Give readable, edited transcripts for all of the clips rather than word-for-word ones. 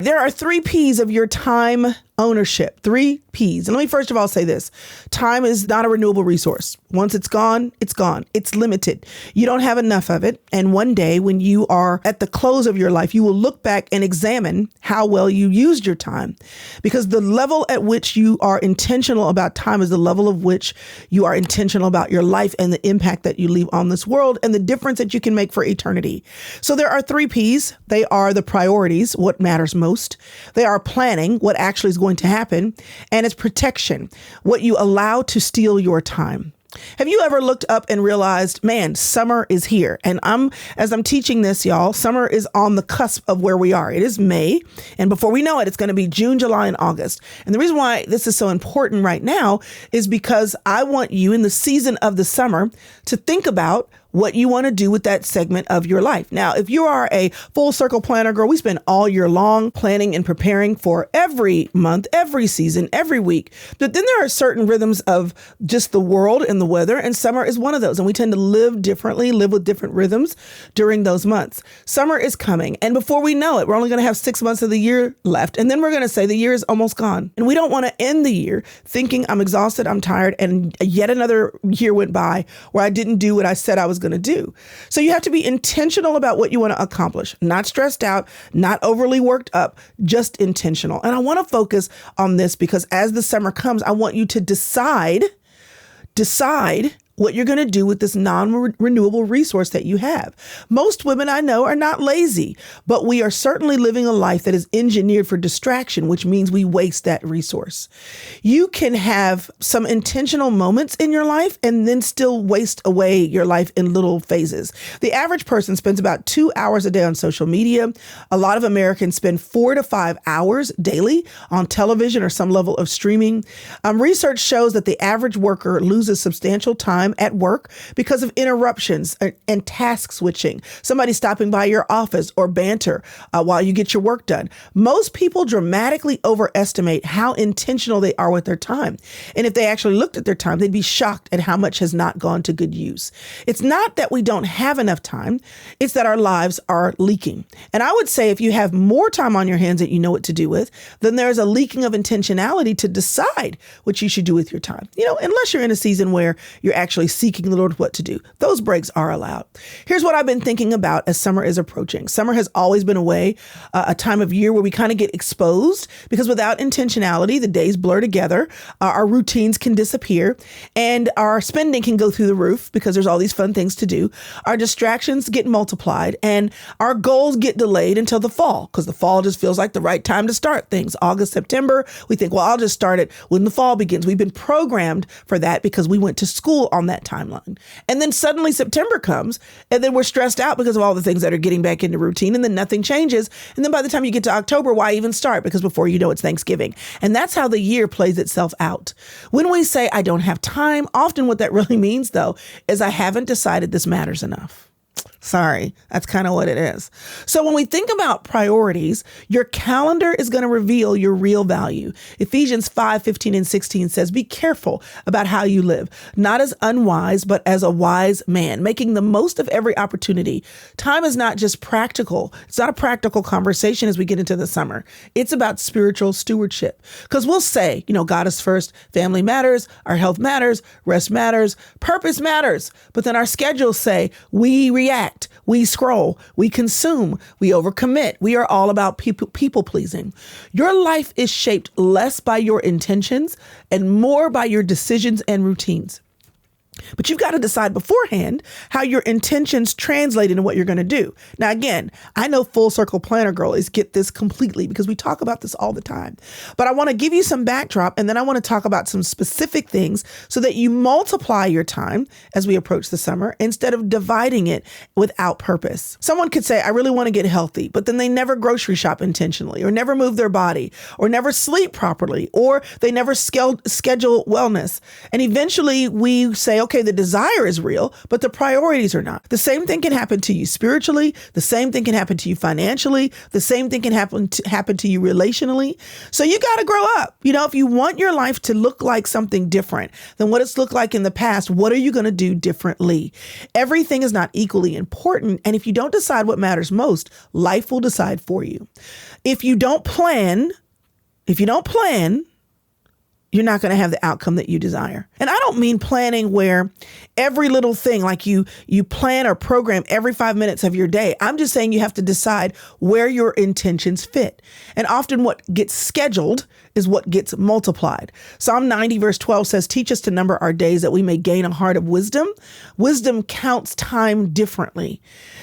There are 3 P's of your time ownership. 3 P's. And let me first of all say this. Time is not a renewable resource. Once it's gone, it's gone. It's limited. You don't have enough of it. And one day when you are at the close of your life, you will look back and examine how well you used your time. Because the level at which you are intentional about time is the level of which you are intentional about your life and the impact that you leave on this world and the difference that you can make for eternity. So there are 3 P's. They are the priorities, what matters most. They are planning, what actually is going to happen. And it's protection, what you allow to steal your time. Have you ever looked up and realized, man, summer is here? And as I'm teaching this, y'all, summer is on the cusp of where we are. It is May. And before we know it, it's going to be June, July, and August. And the reason why this is so important right now is because I want you in the season of the summer to think about what you want to do with that segment of your life. Now, if you are a full circle planner girl, we spend all year long planning and preparing for every month, every season, every week. But then there are certain rhythms of just the world and the weather, and summer is one of those. And we tend to live differently, live with different rhythms during those months. Summer is coming. And before we know it, we're only going to have 6 months of the year left. And then we're going to say the year is almost gone. And we don't want to end the year thinking I'm exhausted, I'm tired, and yet another year went by where I didn't do what I said I was going to do. So you have to be intentional about what you want to accomplish, not stressed out, not overly worked up, just intentional. And I want to focus on this because as the summer comes, I want you to decide what you're going to do with this non-renewable resource that you have. Most women I know are not lazy, but we are certainly living a life that is engineered for distraction, which means we waste that resource. You can have some intentional moments in your life and then still waste away your life in little phases. The average person spends about 2 hours a day on social media. A lot of Americans spend 4 to 5 hours daily on television or some level of streaming. Research shows that the average worker loses substantial time at work because of interruptions and task switching, somebody stopping by your office or banter while you get your work done. Most people dramatically overestimate how intentional they are with their time. And if they actually looked at their time, they'd be shocked at how much has not gone to good use. It's not that we don't have enough time. It's that our lives are leaking. And I would say if you have more time on your hands that you know what to do with, then there's a leaking of intentionality to decide what you should do with your time. Unless you're in a season where you're actually seeking the Lord what to do. Those breaks are allowed. Here's what I've been thinking about as summer is approaching. Summer has always been a time of year where we kind of get exposed because without intentionality, the days blur together, our routines can disappear, and our spending can go through the roof because there's all these fun things to do. Our distractions get multiplied and our goals get delayed until the fall because the fall just feels like the right time to start things. August, September, we think, well, I'll just start it when the fall begins. We've been programmed for that because we went to school on that timeline. And then suddenly September comes and then we're stressed out because of all the things that are getting back into routine, and then nothing changes. And then by the time you get to October, why even start? Because before you know it's Thanksgiving. And that's how the year plays itself out. When we say I don't have time, often what that really means though is I haven't decided this matters enough. Sorry, that's kind of what it is. So when we think about priorities, your calendar is going to reveal your real value. Ephesians 5:15-16 says, be careful about how you live, not as unwise, but as a wise man, making the most of every opportunity. Time is not just practical. It's not a practical conversation as we get into the summer. It's about spiritual stewardship. Because we'll say, God is first, family matters, our health matters, rest matters, purpose matters. But then our schedules say we react. We scroll, we consume, we overcommit. We are all about people pleasing. Your life is shaped less by your intentions and more by your decisions and routines. But you've got to decide beforehand how your intentions translate into what you're going to do. Now, again, I know full circle planner girlies get this completely because we talk about this all the time. But I want to give you some backdrop, and then I want to talk about some specific things so that you multiply your time as we approach the summer instead of dividing it without purpose. Someone could say, I really want to get healthy, but then they never grocery shop intentionally or never move their body or never sleep properly or they never schedule wellness. And eventually we say, Okay, the desire is real, but the priorities are not. The same thing can happen to you spiritually. The same thing can happen to you financially. The same thing can happen to you relationally. So you got to grow up. If you want your life to look like something different than what it's looked like in the past, what are you going to do differently? Everything is not equally important. And if you don't decide what matters most, life will decide for you. If you don't plan, you're not going to have the outcome that you desire. And I don't mean planning where every little thing, like you plan or program every 5 minutes of your day. I'm just saying you have to decide where your intentions fit. And often what gets scheduled is what gets multiplied. Psalm 90 verse 12 says, teach us to number our days that we may gain a heart of wisdom. Wisdom counts time differently.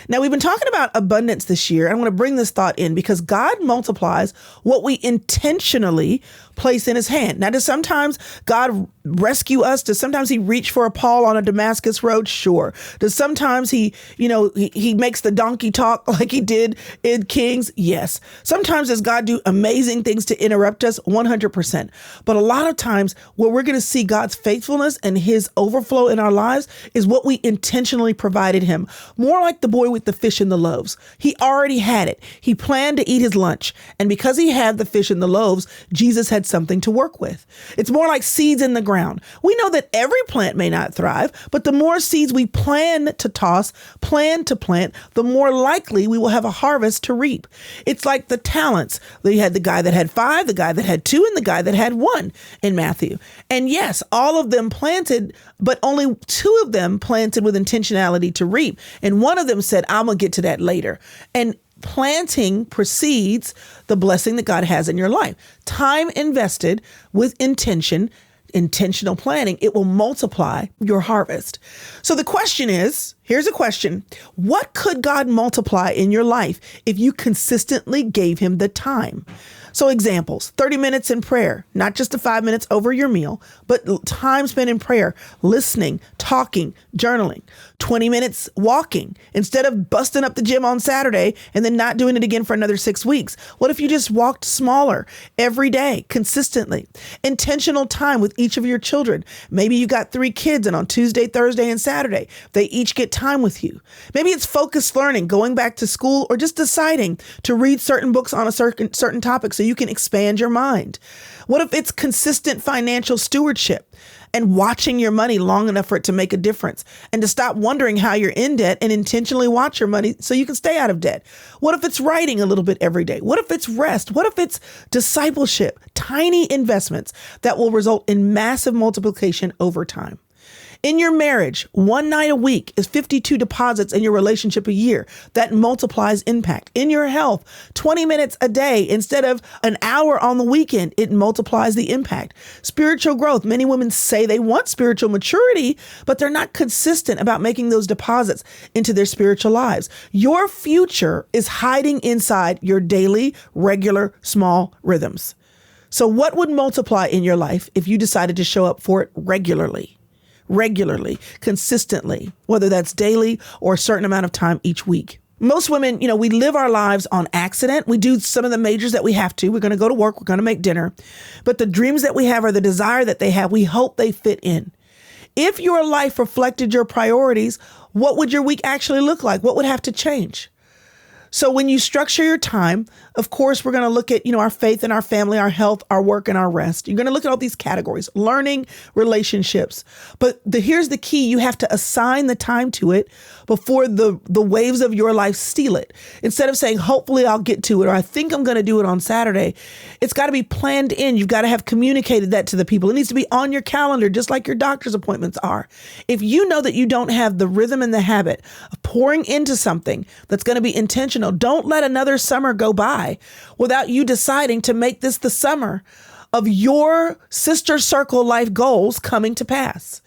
Now, we've been talking about abundance this year. I want to bring this thought in because God multiplies what we intentionally place in his hand. Now, does sometimes God rescue us? Does sometimes he reach for a Paul on a Damascus road? Sure. Does sometimes he makes the donkey talk like he did in Kings? Yes. Sometimes does God do amazing things to interrupt us? 100%. But a lot of times where we're going to see God's faithfulness and his overflow in our lives is what we intentionally provided him. More like the boy with the fish and the loaves. He already had it. He planned to eat his lunch. And because he had the fish and the loaves, Jesus had something to work with. It's more like seeds in the ground. We know that every plant may not thrive, but the more seeds we plan to toss, plan to plant, the more likely we will have a harvest to reap. It's like the talents. You had the guy that had 5, the guy that had 2, and the guy that had 1 in Matthew. And yes, all of them planted, but only 2 of them planted with intentionality to reap. And one of them said, I'm going to get to that later. And planting precedes the blessing that God has in your life. Time invested with intentional planning, it will multiply your harvest. So the question is, here's a question. What could God multiply in your life if you consistently gave him the time? So examples, 30 minutes in prayer, not just the 5 minutes over your meal, but time spent in prayer, listening, talking, journaling, 20 minutes walking instead of busting up the gym on Saturday and then not doing it again for another 6 weeks. What if you just walked smaller every day, consistently? Intentional time with each of your children. Maybe you got 3 kids and on Tuesday, Thursday, and Saturday, they each get time with you. Maybe it's focused learning, going back to school, or just deciding to read certain books on a certain topic so you can expand your mind. What if it's consistent financial stewardship and watching your money long enough for it to make a difference and to stop wondering how you're in debt and intentionally watch your money so you can stay out of debt? What if it's writing a little bit every day? What if it's rest? What if it's discipleship? Tiny investments that will result in massive multiplication over time. In your marriage, 1 night a week is 52 deposits in your relationship a year. That multiplies impact. In your health, 20 minutes a day instead of an hour on the weekend, it multiplies the impact. Spiritual growth. Many women say they want spiritual maturity, but they're not consistent about making those deposits into their spiritual lives. Your future is hiding inside your daily, regular, small rhythms. So what would multiply in your life if you decided to show up for it regularly, consistently, whether that's daily or a certain amount of time each week? Most women, we live our lives on accident. We do some of the majors that we have to. We're going to go to work. We're going to make dinner. But the dreams that we have or the desire that they have, we hope they fit in. If your life reflected your priorities, what would your week actually look like? What would have to change? So when you structure your time, of course, we're going to look at, our faith and our family, our health, our work, and our rest. You're going to look at all these categories, learning, relationships. But here's the key. You have to assign the time to it before the waves of your life steal it. Instead of saying, hopefully I'll get to it, or I think I'm going to do it on Saturday, it's got to be planned in. You've got to have communicated that to the people. It needs to be on your calendar, just like your doctor's appointments are. If you know that you don't have the rhythm and the habit of pouring into something that's going to be intentional, don't let another summer go by without you deciding to make this the summer of your sister circle life goals coming to pass.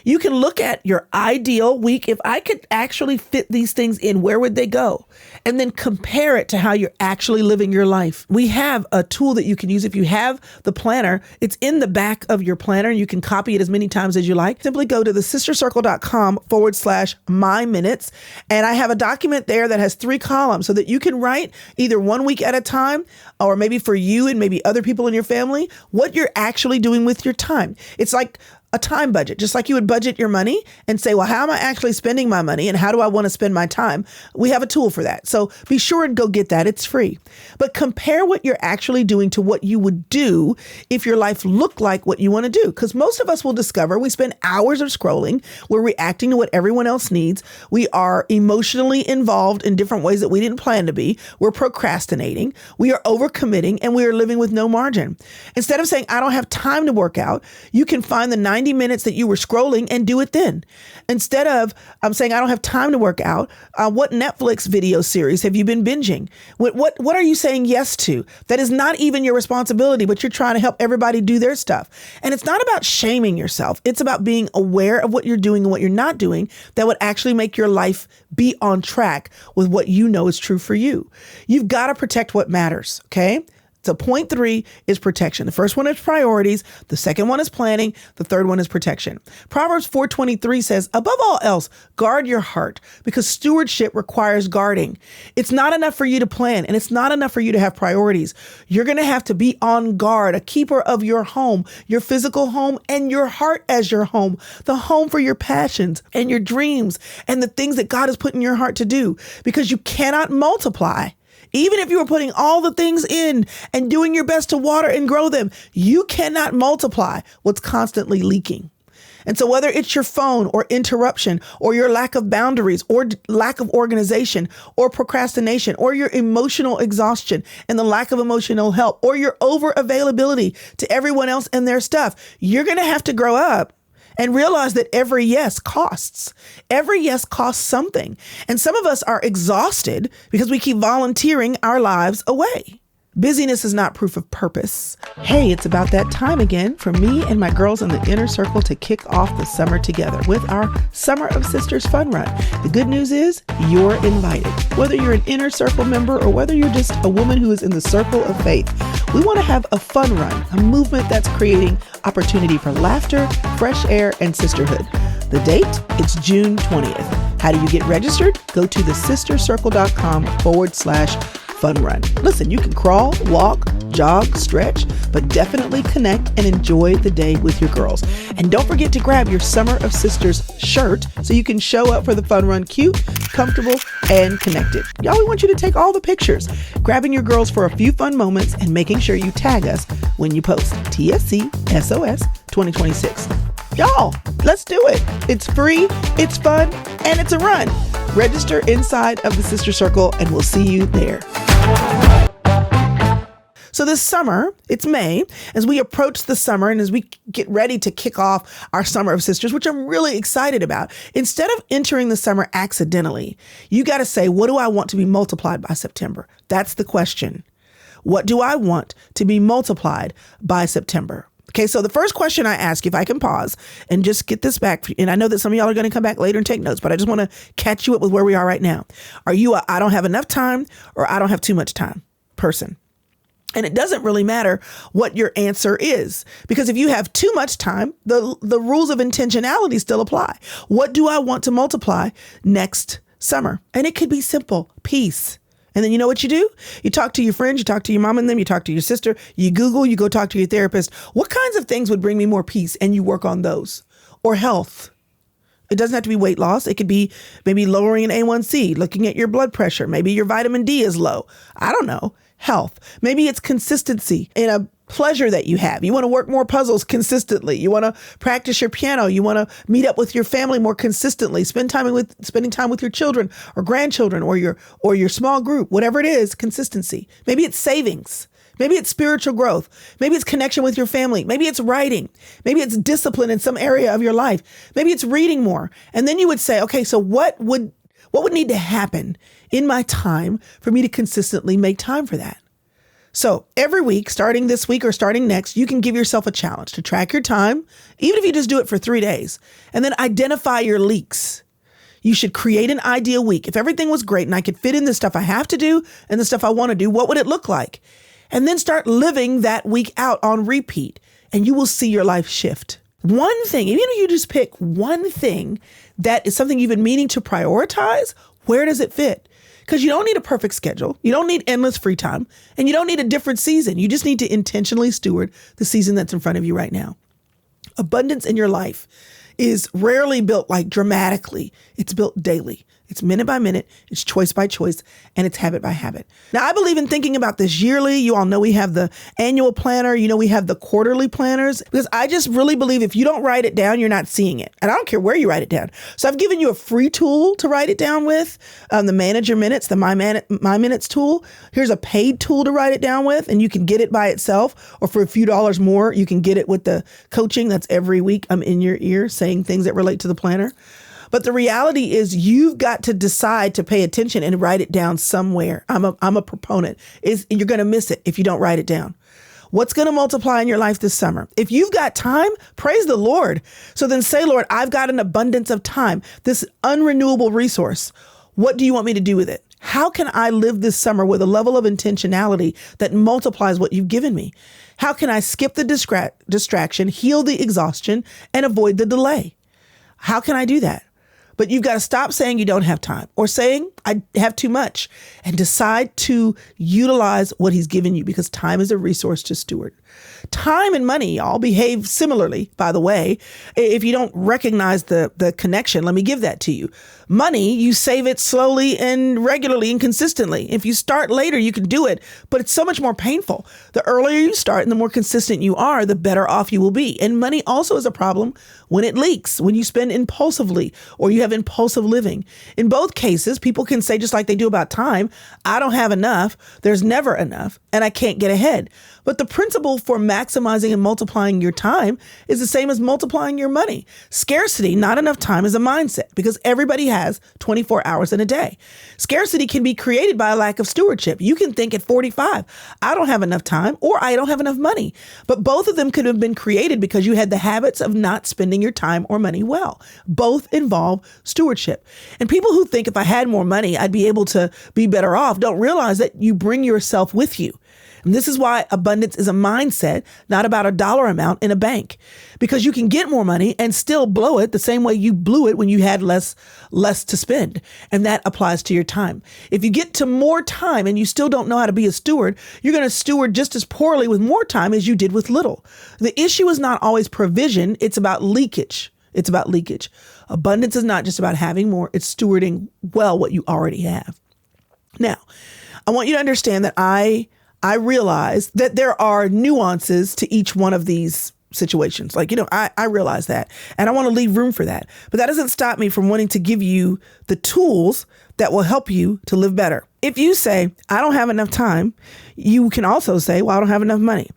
You can look at your ideal week. If I could actually fit these things in, where would they go? And then compare it to how you're actually living your life. We have a tool that you can use. If you have the planner, it's in the back of your planner. You can copy it as many times as you like. Simply go to thesistercircle.com/my minutes. And I have a document there that has 3 columns so that you can write either 1 week at a time, or maybe for you and maybe other people in your family, what you're actually doing with your time. It's like a time budget, just like you would budget your money and say, well, how am I actually spending my money and how do I want to spend my time? We have a tool for that. So be sure and go get that. It's free. But compare what you're actually doing to what you would do if your life looked like what you want to do. Because most of us will discover we spend hours of scrolling. We're reacting to what everyone else needs. We are emotionally involved in different ways that we didn't plan to be. We're procrastinating. We are overcommitting and we are living with no margin. Instead of saying, I don't have time to work out, you can find the 90 minutes that you were scrolling and do it then. Instead of saying, I don't have time to work out, what Netflix video series have you been binging? What are you saying yes to? That is not even your responsibility, but you're trying to help everybody do their stuff. And it's not about shaming yourself. It's about being aware of what you're doing and what you're not doing that would actually make your life be on track with what you know is true for you. You've got to protect what matters, okay? So point 3 is protection. The first one is priorities. The second one is planning. The third one is protection. Proverbs 4:23 says, above all else, guard your heart because stewardship requires guarding. It's not enough for you to plan and it's not enough for you to have priorities. You're going to have to be on guard, a keeper of your home, your physical home and your heart as your home, the home for your passions and your dreams and the things that God has put in your heart to do because you cannot multiply. Even if you were putting all the things in and doing your best to water and grow them, you cannot multiply what's constantly leaking. And so whether it's your phone or interruption or your lack of boundaries or lack of organization or procrastination or your emotional exhaustion and the lack of emotional help or your over availability to everyone else and their stuff, you're going to have to grow up and realize that every yes costs. Every yes costs something. And some of us are exhausted because we keep volunteering our lives away. Busyness is not proof of purpose. Hey, it's about that time again for me and my girls in the inner circle to kick off the summer together with our Summer of Sisters fun run. The good news is you're invited. Whether you're an inner circle member or whether you're just a woman who is in the circle of faith, we want to have a fun run, a movement that's creating opportunity for laughter, fresh air, and sisterhood. The date, it's June 20th. How do you get registered? Go to thesistercircle.com/fun run. Listen, you can crawl, walk, jog, stretch, but definitely connect and enjoy the day with your girls. And don't forget to grab your Summer of Sisters shirt so you can show up for the fun run cute, comfortable, and connected. Y'all, we want you to take all the pictures, grabbing your girls for a few fun moments and making sure you tag us when you post TSC SOS 2026. Y'all, let's do it. It's free, it's fun, and it's a run. Register inside of the Sister Circle and we'll see you there. So this summer, it's May, as we approach the summer and as we get ready to kick off our Summer of Sisters, which I'm really excited about, instead of entering the summer accidentally, you got to say, what do I want to be multiplied by September? That's the question. What do I want to be multiplied by September? Okay, so the first question I ask, if I can pause and just get this back, and I know that some of y'all are going to come back later and take notes, but I just want to catch you up with where we are right now. Are you a I don't have enough time or I don't have too much time person? And it doesn't really matter what your answer is, because if you have too much time, the rules of intentionality still apply. What do I want to multiply next summer? And it could be simple, peace. And then you know what you do? You talk to your friends, you talk to your mom and them, you talk to your sister, you Google, you go talk to your therapist. What kinds of things would bring me more peace? And you work on those. Or health. It doesn't have to be weight loss. It could be maybe lowering an A1C, looking at your blood pressure. Maybe your vitamin D is low. I don't know. Health. Maybe it's consistency in a pleasure that you have. You want to work more puzzles consistently. You want to practice your piano. You want to meet up with your family more consistently. Spending time with your children or grandchildren or your small group, whatever it is, consistency. Maybe it's savings. Maybe it's spiritual growth. Maybe it's connection with your family. Maybe it's writing. Maybe it's discipline in some area of your life. Maybe it's reading more. And then you would say, okay, so what would need to happen in my time for me to consistently make time for that? So every week, starting this week or starting next, you can give yourself a challenge to track your time, even if you just do it for 3 days, and then identify your leaks. You should create an ideal week. If everything was great and I could fit in the stuff I have to do and the stuff I want to do, what would it look like? And then start living that week out on repeat, and you will see your life shift. One thing, even if you just pick one thing that is something you've been meaning to prioritize, where does it fit? Because you don't need a perfect schedule. You don't need endless free time, and you don't need a different season. You just need to intentionally steward the season that's in front of you right now. Abundance in your life is rarely built like dramatically. It's built daily. It's minute by minute, it's choice by choice, and it's habit by habit. Now, I believe in thinking about this yearly. You all know we have the annual planner. You know, we have the quarterly planners, because I just really believe if you don't write it down, you're not seeing it. And I don't care where you write it down. So I've given you a free tool to write it down with, the Manager Minutes, the My Minutes tool. Here's a paid tool to write it down with, and you can get it by itself, or for a few dollars more, you can get it with the coaching. That's every week. I'm in your ear saying things that relate to the planner. But the reality is you've got to decide to pay attention and write it down somewhere. I'm a proponent. You're going to miss it if you don't write it down. What's going to multiply in your life this summer? If you've got time, praise the Lord. So then say, Lord, I've got an abundance of time, this unrenewable resource. What do you want me to do with it? How can I live this summer with a level of intentionality that multiplies what you've given me? How can I skip the distraction, heal the exhaustion, and avoid the delay? How can I do that? But you've got to stop saying you don't have time or saying I have too much, and decide to utilize what he's given you, because time is a resource to steward. Time and money all behave similarly, by the way. If you don't recognize the connection, let me give that to you. Money, you save it slowly and regularly and consistently. If you start later, you can do it, but it's so much more painful. The earlier you start and the more consistent you are, the better off you will be. And money also is a problem when it leaks, when you spend impulsively or you have impulsive living. In both cases, people can say, just like they do about time, I don't have enough, there's never enough, and I can't get ahead. But the principle for maximizing and multiplying your time is the same as multiplying your money. Scarcity, not enough time, is a mindset, because everybody has 24 hours in a day. Scarcity can be created by a lack of stewardship. You can think at 45, I don't have enough time, or I don't have enough money. But both of them could have been created because you had the habits of not spending your time or money well. Both involve stewardship. And people who think if I had more money, I'd be able to be better off, don't realize that you bring yourself with you. And this is why abundance is a mindset, not about a dollar amount in a bank, because you can get more money and still blow it the same way you blew it when you had less to spend. And that applies to your time. If you get to more time and you still don't know how to be a steward, you're going to steward just as poorly with more time as you did with little. The issue is not always provision. It's about leakage. It's about leakage. Abundance is not just about having more. It's stewarding well what you already have. Now, I want you to understand that I realize that there are nuances to each one of these situations. Like, I realize that, and I want to leave room for that. But that doesn't stop me from wanting to give you the tools that will help you to live better. If you say, I don't have enough time, you can also say, well, I don't have enough money.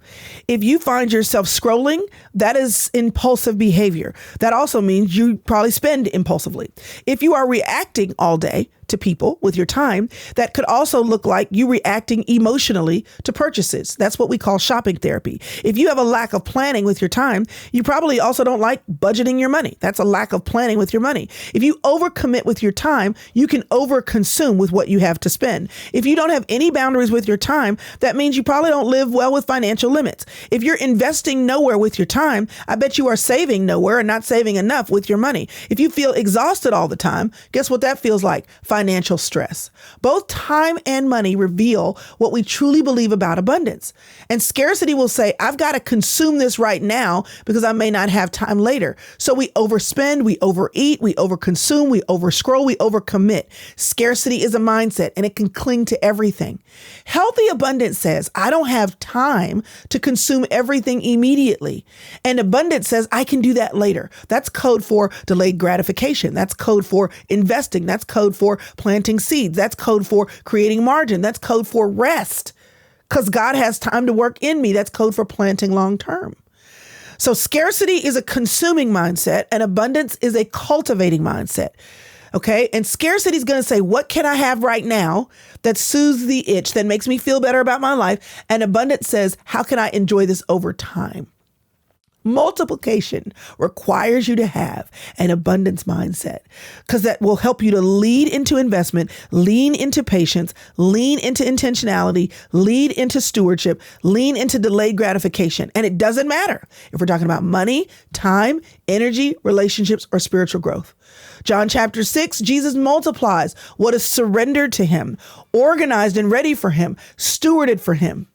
If you find yourself scrolling, that is impulsive behavior. That also means you probably spend impulsively. If you are reacting all day to people with your time, that could also look like you reacting emotionally to purchases. That's what we call shopping therapy. If you have a lack of planning with your time, you probably also don't like budgeting your money. That's a lack of planning with your money. If you overcommit with your time, you can overconsume with what you have to spend. If you don't have any boundaries with your time, that means you probably don't live well with financial limits. If you're investing nowhere with your time, I bet you are saving nowhere and not saving enough with your money. If you feel exhausted all the time, guess what that feels like? Financial stress. Both time and money reveal what we truly believe about abundance. And scarcity will say, I've got to consume this right now because I may not have time later. So we overspend, we overeat, we overconsume, we overscroll, we overcommit. Scarcity is a mindset, and it can cling to everything. Healthy abundance says, I don't have time to consume everything immediately. And abundance says, I can do that later. That's code for delayed gratification. That's code for investing. That's code for planting seeds. That's code for creating margin. That's code for rest, because God has time to work in me. That's code for planting long term. So scarcity is a consuming mindset, and abundance is a cultivating mindset. Okay. And scarcity is going to say, what can I have right now that soothes the itch, that makes me feel better about my life? And abundance says, how can I enjoy this over time? Multiplication requires you to have an abundance mindset, because that will help you to lead into investment, lean into patience, lean into intentionality, lead into stewardship, lean into delayed gratification. And it doesn't matter if we're talking about money, time, energy, relationships, or spiritual growth. John chapter 6, Jesus multiplies what is surrendered to him, organized and ready for him, stewarded for him.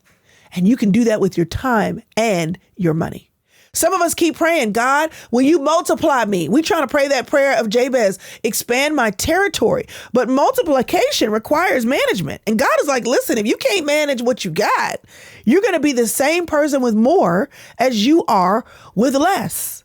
And you can do that with your time and your money. Some of us keep praying, God, will you multiply me? We trying to pray that prayer of Jabez, expand my territory. But multiplication requires management. And God is like, listen, if you can't manage what you got, you're going to be the same person with more as you are with less.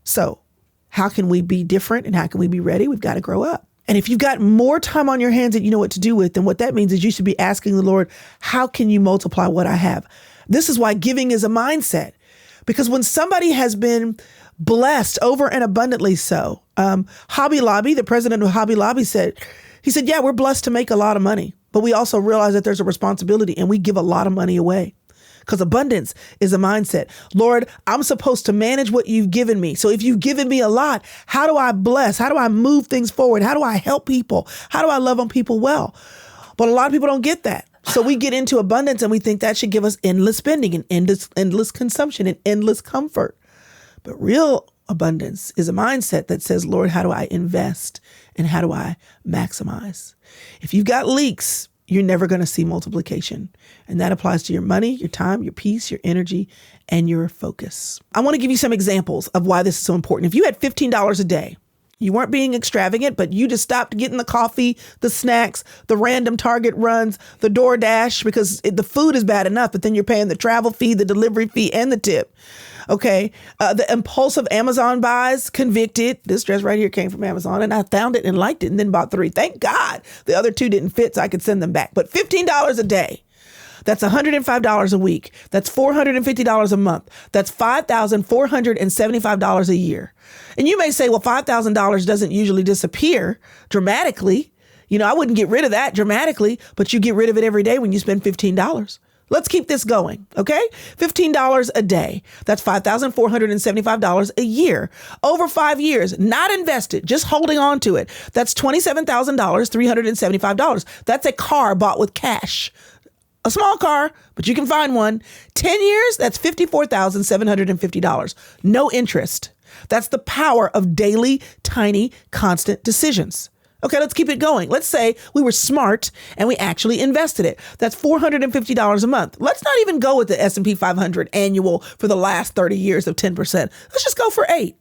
So how can we be different and how can we be ready? We've got to grow up. And if you've got more time on your hands that you know what to do with, then what that means is you should be asking the Lord, how can you multiply what I have? This is why giving is a mindset. Because when somebody has been blessed over and abundantly so, Hobby Lobby, the president of Hobby Lobby said, yeah, we're blessed to make a lot of money, but we also realize that there's a responsibility and we give a lot of money away. Because abundance is a mindset. Lord, I'm supposed to manage what you've given me. So if you've given me a lot, how do I bless? How do I move things forward? How do I help people? How do I love on people well? But a lot of people don't get that. So we get into abundance and we think that should give us endless spending and endless consumption and endless comfort. But real abundance is a mindset that says, Lord, how do I invest and how do I maximize? If you've got leaks, you're never going to see multiplication. And that applies to your money, your time, your peace, your energy, and your focus. I want to give you some examples of why this is so important. If you had $15 a day, you weren't being extravagant, but you just stopped getting the coffee, the snacks, the random Target runs, the DoorDash, because the food is bad enough, but then you're paying the travel fee, the delivery fee, and the tip. Okay. The impulsive Amazon buys, convicted. This dress right here came from Amazon and I found it and liked it and then bought 3. Thank God the other 2 didn't fit so I could send them back. But $15 a day. That's $105 a week. That's $450 a month. That's $5,475 a year. And you may say, well, $5,000 doesn't usually disappear dramatically. You know, I wouldn't get rid of that dramatically, but you get rid of it every day when you spend $15. Let's keep this going, okay? $15 a day. That's $5,475 a year. Over 5 years, not invested, just holding on to it. That's $27,000, $375. That's a car bought with cash. A small car, but you can find one. 10 years, that's $54,750. No interest. That's the power of daily, tiny, constant decisions. Okay, let's keep it going. Let's say we were smart and we actually invested it. That's $450 a month. Let's not even go with the S&P 500 annual for the last 30 years of 10%. Let's just go for 8.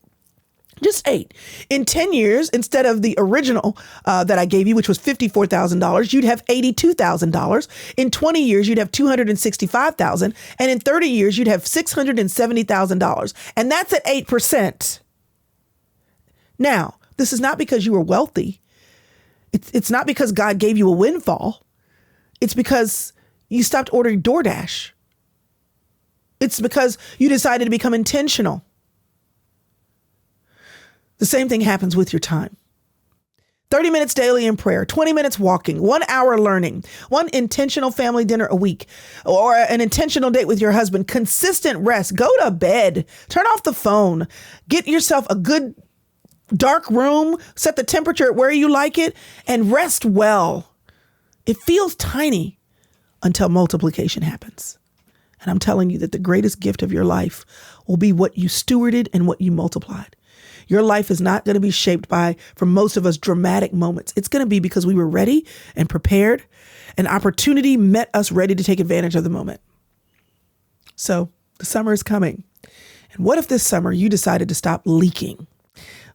Just 8. In 10 years, instead of the original that I gave you, which was $54,000, you'd have $82,000. In 20 years, you'd have $265,000. And in 30 years, you'd have $670,000. And that's at 8%. Now, this is not because you were wealthy. It's not because God gave you a windfall. It's because you stopped ordering DoorDash. It's because you decided to become intentional. The same thing happens with your time. 30 minutes daily in prayer, 20 minutes walking, 1 hour learning, 1 intentional family dinner a week, or an intentional date with your husband, consistent rest, go to bed, turn off the phone, get yourself a good dark room, set the temperature at where you like it, and rest well. It feels tiny until multiplication happens. And I'm telling you that the greatest gift of your life will be what you stewarded and what you multiplied. Your life is not going to be shaped by, for most of us, dramatic moments. It's going to be because we were ready and prepared. An opportunity met us ready to take advantage of the moment. So the summer is coming. And what if this summer you decided to stop leaking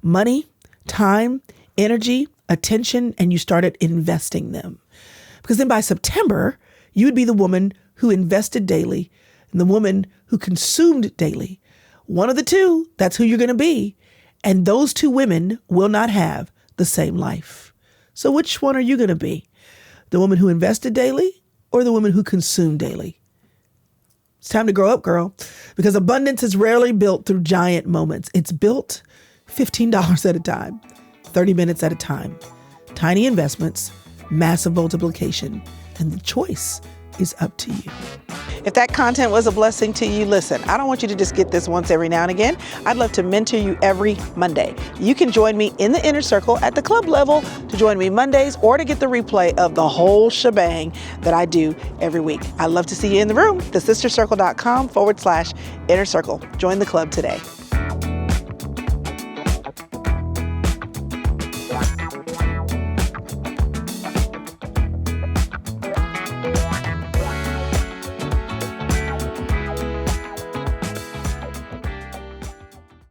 money, time, energy, attention, and you started investing them? Because then by September, you would be the woman who invested daily and the woman who consumed daily. One of the two, that's who you're going to be. And those 2 women will not have the same life. So which one are you going to be? The woman who invested daily or the woman who consumed daily? It's time to grow up, girl, because abundance is rarely built through giant moments. It's built $15 at a time, 30 minutes at a time, tiny investments, massive multiplication, and the choice is up to you. If that content was a blessing to you, listen, I don't want you to just get this once every now and again. I'd love to mentor you every Monday. You can join me in the inner circle at the club level to join me Mondays or to get the replay of the whole shebang that I do every week. I'd love to see you in the room, thesistercircle.com/inner circle. Join the club today.